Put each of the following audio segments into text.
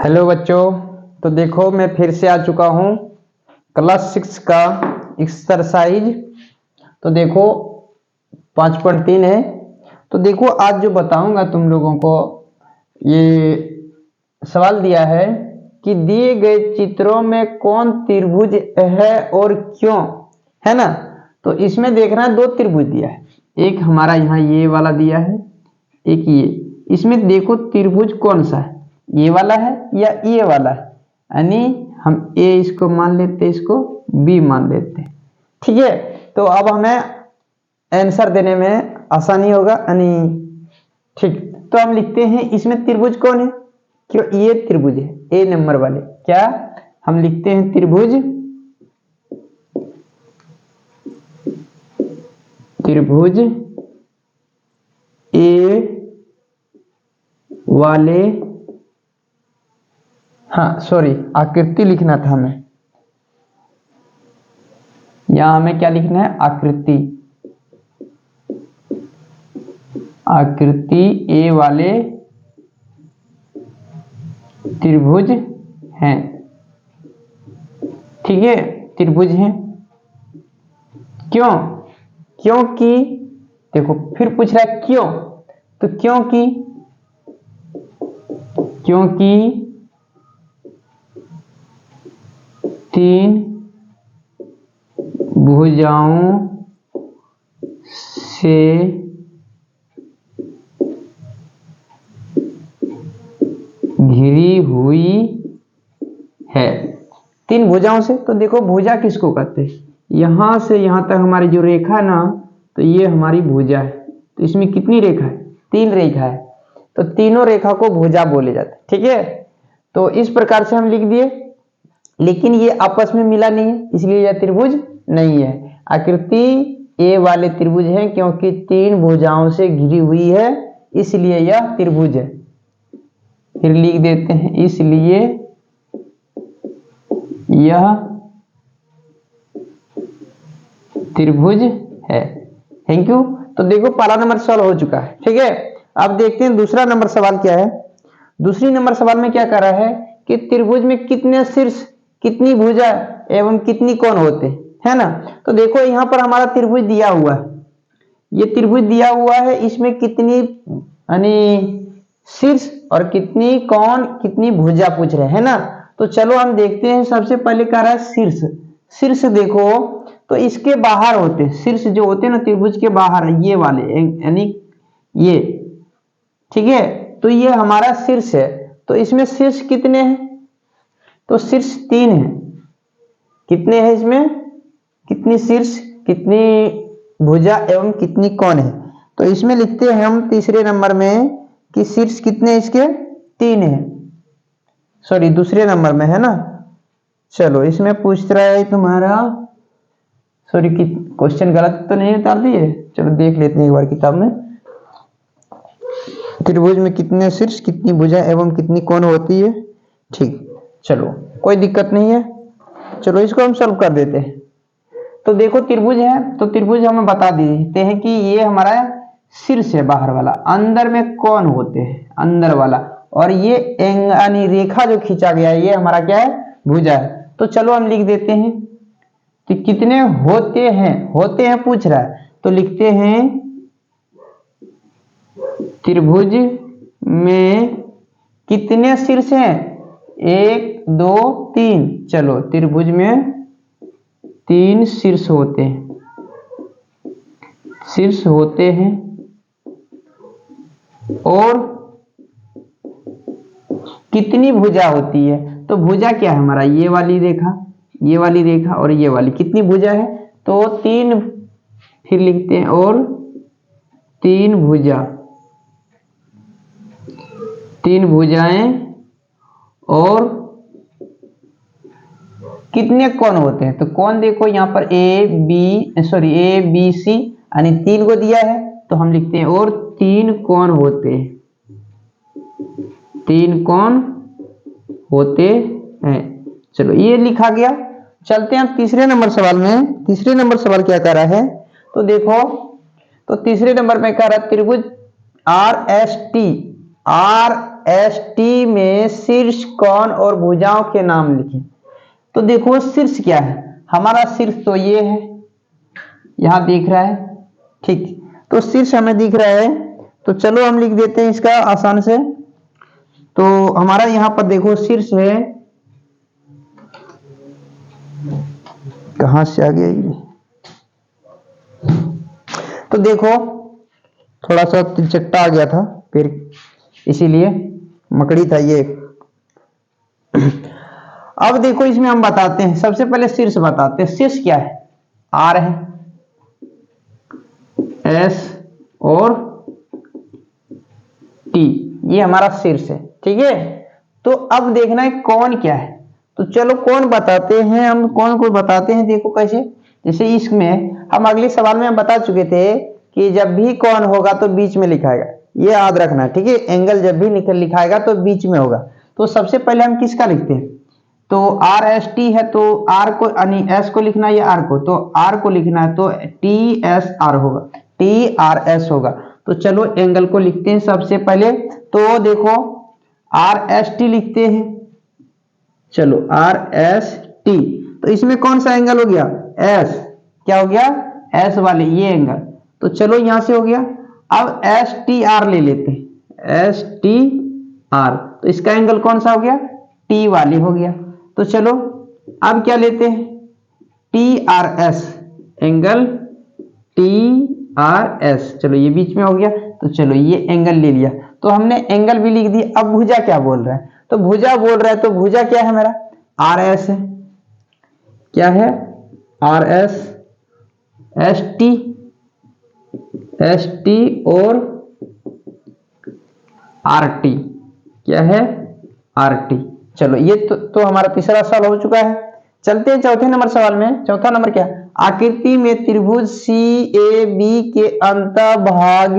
Hello बच्चों, तो देखो मैं फिर से आ चुका हूँ क्लास 6 का एक्सरसाइज। तो देखो 5.3 है। तो देखो आज जो बताऊंगा तुम लोगों को, ये सवाल दिया है कि दिए गए चित्रों में कौन त्रिभुज है और क्यों, है ना। तो इसमें देखना दो त्रिभुज दिया है, एक हमारा यहाँ ये वाला दिया है, एक ये। इसमें देखो त्रिभुज कौन सा है, ये वाला है या ये वाला है। यानी हम ए इसको मान लेते, इसको बी मान लेते, ठीक है। तो अब हमें आंसर देने में आसानी होगा, यानी ठीक। तो हम लिखते हैं इसमें त्रिभुज कौन है, क्यों ये त्रिभुज है ए नंबर वाले। क्या हम लिखते हैं त्रिभुज, त्रिभुज ए वाले, हाँ सॉरी आकृति लिखना था हमें, यहां हमें क्या लिखना है, आकृति। आकृति ए वाले त्रिभुज हैं, ठीक है, त्रिभुज हैं। क्यों, क्योंकि देखो फिर पूछ रहा है क्यों, तो क्योंकि तीन भुजाओं से घिरी हुई है। तीन भुजाओं से, तो देखो भुजा किसको कहते हैं, यहां से यहां तक हमारी जो रेखा है ना, तो ये हमारी भुजा है। तो इसमें कितनी रेखा है, तीन रेखा है, तो तीनों रेखा को भुजा बोले जाते हैं, ठीक है। तो इस प्रकार से हम लिख दिए, लेकिन ये आपस में मिला नहीं है, इसलिए यह त्रिभुज नहीं है। आकृति ए वाले त्रिभुज है क्योंकि तीन भुजाओं से घिरी हुई है, इसलिए यह त्रिभुज है। फिर लिख देते हैं इसलिए यह त्रिभुज है। Thank you. तो देखो पहला नंबर सवाल हो चुका है, ठीक है। अब देखते हैं दूसरा नंबर सवाल क्या है। दूसरी नंबर सवाल में क्या कर रहा है कि त्रिभुज में कितने शीर्ष, कितनी भुजा एवं कितनी कोण होते हैं, है ना। तो देखो यहाँ पर हमारा त्रिभुज दिया हुआ है, ये त्रिभुज दिया हुआ है, इसमें कितनी यानी शीर्ष और कितनी कोण कितनी भुजा पूछ रहे हैं ना। तो चलो हम देखते हैं। सबसे पहले कह रहा है शीर्ष। शीर्ष देखो तो इसके बाहर होते हैं, शीर्ष जो होते हैं ना त्रिभुज के बाहर, ये वाले यानी ये, ठीक है। तो ये हमारा शीर्ष है। तो इसमें शीर्ष कितने हैं, तो शीर्ष तीन है। कितने हैं इसमें, कितनी शीर्ष कितनी भुजा एवं कितनी कोण है। तो इसमें लिखते हैं हम तीसरे नंबर में कि शीर्ष कितने इसके, तीन है। सॉरी दूसरे नंबर में है ना। चलो इसमें पूछ रहा है तुम्हारा, सॉरी क्वेश्चन गलत तो नहीं उतार दिए, चलो देख लेते हैं एक बार किताब में। त्रिभुज में कितने शीर्ष कितनी भुजा एवं कितनी कोण होती है, ठीक। चलो कोई दिक्कत नहीं है, चलो इसको हम सॉल्व कर देते हैं। तो देखो त्रिभुज है, तो त्रिभुज हमें बता देते हैं कि ये हमारा शीर्ष है बाहर वाला, अंदर में कोण होते हैं अंदर वाला, और ये यानी रेखा जो खींचा गया है ये हमारा क्या है, भुजा है। तो चलो हम लिख देते हैं कि कितने होते हैं पूछ रहा है, तो लिखते हैं त्रिभुज में कितने शीर्ष हैं, 1 2 3। चलो त्रिभुज में तीन शीर्ष होते हैं, शीर्ष होते हैं। और कितनी भुजा होती है, तो भुजा क्या है हमारा, ये वाली रेखा, ये वाली रेखा और ये वाली, कितनी भुजा है, तो तीन। फिर लिखते हैं और तीन भुजा, तीन भुजाएं, और कितने कोण होते हैं, तो कोण देखो यहाँ पर ए बी सी यानी तीन को दिया है, तो हम लिखते हैं और तीन कोण होते हैं, तीन कोण होते हैं। चलो ये लिखा गया। चलते हैं तीसरे नंबर सवाल में। तीसरे नंबर सवाल क्या कह रहा है, तो देखो, तो तीसरे नंबर में कह रहा है त्रिभुज R S T R S T में शीर्ष कोण और भुजाओं के नाम लिखें। तो देखो शीर्ष क्या है, हमारा शीर्ष तो ये है, यहां दिख रहा है, ठीक। तो शीर्ष हमें दिख रहा है, तो चलो हम लिख देते हैं इसका आसान से। तो हमारा यहां पर देखो शीर्ष है, कहां से आ गया ये, तो देखो थोड़ा सा चट्टा आ गया था फिर इसीलिए मकड़ी था ये। अब देखो इसमें हम बताते हैं, सबसे पहले शीर्ष बताते हैं। शीर्ष क्या है, आर है, एस और टी, ये हमारा शीर्ष है, ठीक है। तो अब देखना है कौन क्या है, तो चलो कौन बताते हैं, हम कौन को बताते हैं। देखो कैसे, जैसे इसमें हम अगले सवाल में हम बता चुके थे कि जब भी कौन होगा तो बीच में लिखाएगा, ये याद रखना, ठीक है। एंगल जब भी लिखाएगा तो बीच में होगा। तो सबसे पहले हम किसका लिखते हैं, तो आर एस टी है, तो आर को यानी एस को लिखना है या आर को, तो आर को लिखना है, तो टी एस आर होगा, टी आर एस होगा। तो चलो एंगल को लिखते हैं सबसे पहले, तो देखो आर एस टी लिखते हैं, चलो आर एस टी, तो इसमें कौन सा एंगल हो गया, एस, क्या हो गया, एस वाले ये एंगल, तो चलो यहां से हो गया। अब एस टी आर ले लेते हैं, एस टी आर, तो इसका एंगल कौन सा हो गया, टी वाले हो गया। तो चलो अब क्या लेते हैं, T R S, angle T R S, चलो ये बीच में हो गया, तो चलो ये एंगल ले लिया, तो हमने एंगल भी लिख दिया। अब भुजा क्या बोल रहा है, तो भुजा बोल रहा है, तो भुजा क्या है मेरा, आर एस है, क्या है, R S, S T, S T और आर टी, क्या है, आर टी। चलो ये तो हमारा तीसरा सवाल हो चुका है। चलते हैं चौथे नंबर सवाल में। चौथा नंबर क्या, आकृति में त्रिभुज सी ए बी के अंतःभाग,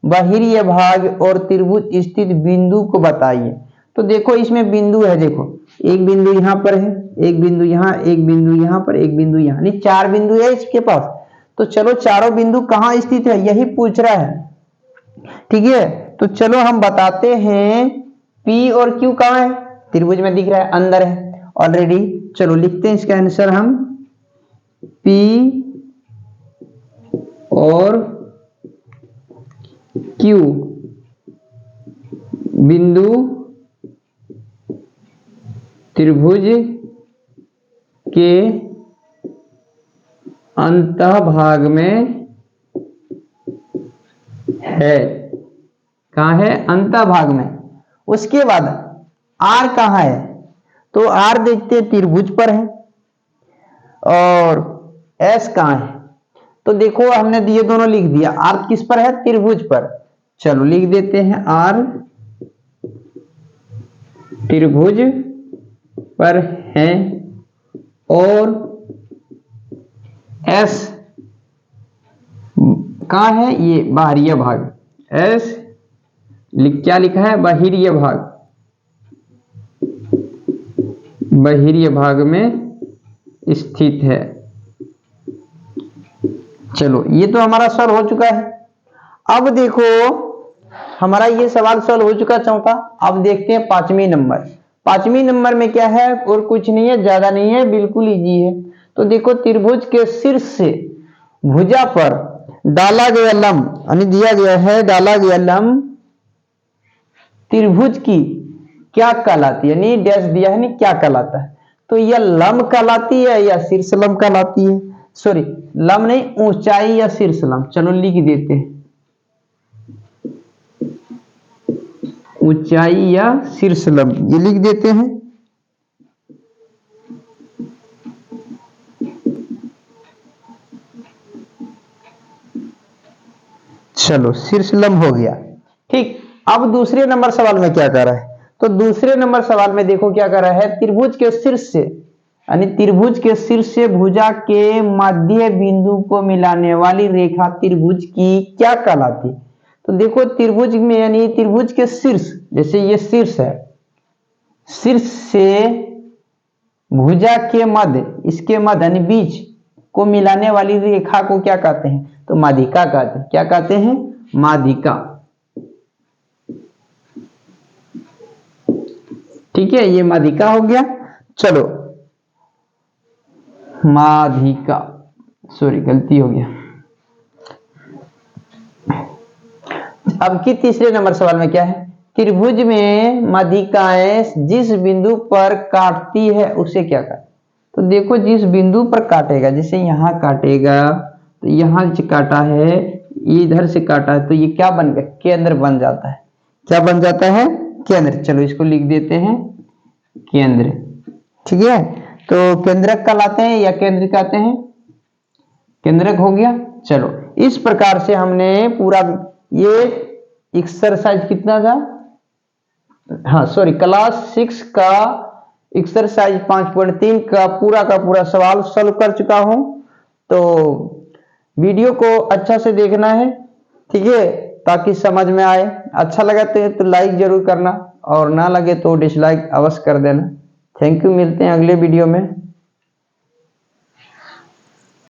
बाह्य भाग और त्रिभुज स्थित बिंदु को बताइए। तो देखो इसमें बिंदु है, देखो एक बिंदु यहाँ पर है, एक बिंदु यहाँ, एक बिंदु यहाँ पर, एक बिंदु यहाँ, नहीं 4 बिंदु है इसके पास। तो चलो चारों बिंदु कहाँ स्थित है यही पूछ रहा है, ठीक है। तो चलो हम बताते हैं, P और Q कहाँ है, त्रिभुज में दिख रहा है, अंदर है ऑलरेडी। चलो लिखते हैं इसका आंसर हम, P और Q बिंदु त्रिभुज के अंतःभाग में है, कहाँ है, अंतःभाग में। उसके बाद R कहाँ है, तो R देखते हैं त्रिभुज पर है, और S कहाँ है, तो देखो हमने ये दोनों लिख दिया, R किस पर है, त्रिभुज पर। चलो लिख देते हैं R त्रिभुज पर है, और S कहाँ है, ये बाहरी भाग, S क्या लिखा है, बाहरी भाग, बाहरी भाग में स्थित है। चलो ये तो हमारा सवाल हो चुका है। अब देखो हमारा ये सवाल सॉल्व हो चुका चौथा। अब देखते हैं पांचवी नंबर। पांचवी नंबर में क्या है, और कुछ नहीं है, ज्यादा नहीं है, बिल्कुल इजी है। तो देखो त्रिभुज के शीर्ष से भुजा पर डाला गया लंब, यानी दिया गया है डाला गया लंब त्रिभुज की क्या कहलाती है, यानी डैश दिया है, नहीं क्या कहलाता है, तो यह लंब कहलाती है या शीर्ष लंब कहलाती है, सॉरी लंब नहीं, ऊंचाई या शीर्ष लंब। चलो लिख देते हैं, ऊंचाई या शीर्ष लंब, ये लिख देते हैं। चलो शीर्ष लंब हो गया, ठीक। अब दूसरे नंबर सवाल में क्या कर रहा है, तो दूसरे नंबर सवाल में देखो क्या कर रहा है, त्रिभुज के शीर्ष से, यानी त्रिभुज के शीर्ष से भुजा के मध्य बिंदु को मिलाने वाली रेखा त्रिभुज की क्या कहलाती है। तो देखो त्रिभुज में, यानी त्रिभुज के शीर्ष, जैसे ये शीर्ष है, शीर्ष से भुजा के मध्य, इसके मध्य यानी बीच को मिलाने वाली रेखा को क्या कहते हैं, तो माध्यिका कहते हैं। क्या कहते हैं, माध्यिका। ठीक है, ये माध्यिका हो गया। चलो माध्यिका, सॉरी गलती हो गया। अब की तीसरे नंबर सवाल में क्या है, त्रिभुज में माध्यिकाएं जिस बिंदु पर काटती है उसे क्या कहते हैं। तो देखो जिस बिंदु पर काटेगा, जैसे यहां काटेगा तो यहां जो काटा है, इधर से काटा है, तो ये क्या बन गया, केंद्र बन जाता है। क्या बन जाता है, केंद्र। चलो इसको लिख देते हैं केंद्र। ठीक है, तो केंद्रक कहलाते हैं या केंद्र कहते हैं, केंद्रक हो गया। चलो इस प्रकार से हमने पूरा ये एक्सरसाइज कितना था, हाँ सॉरी क्लास 6 का एक्सरसाइज 5.3 का पूरा सवाल सॉल्व कर चुका हूं। तो वीडियो को अच्छा से देखना है, ठीक है, ताकि समझ में आए। अच्छा लगा तो लाइक जरूर करना, और ना लगे तो डिसलाइक अवश्य कर देना। थैंक यू, मिलते हैं अगले वीडियो में।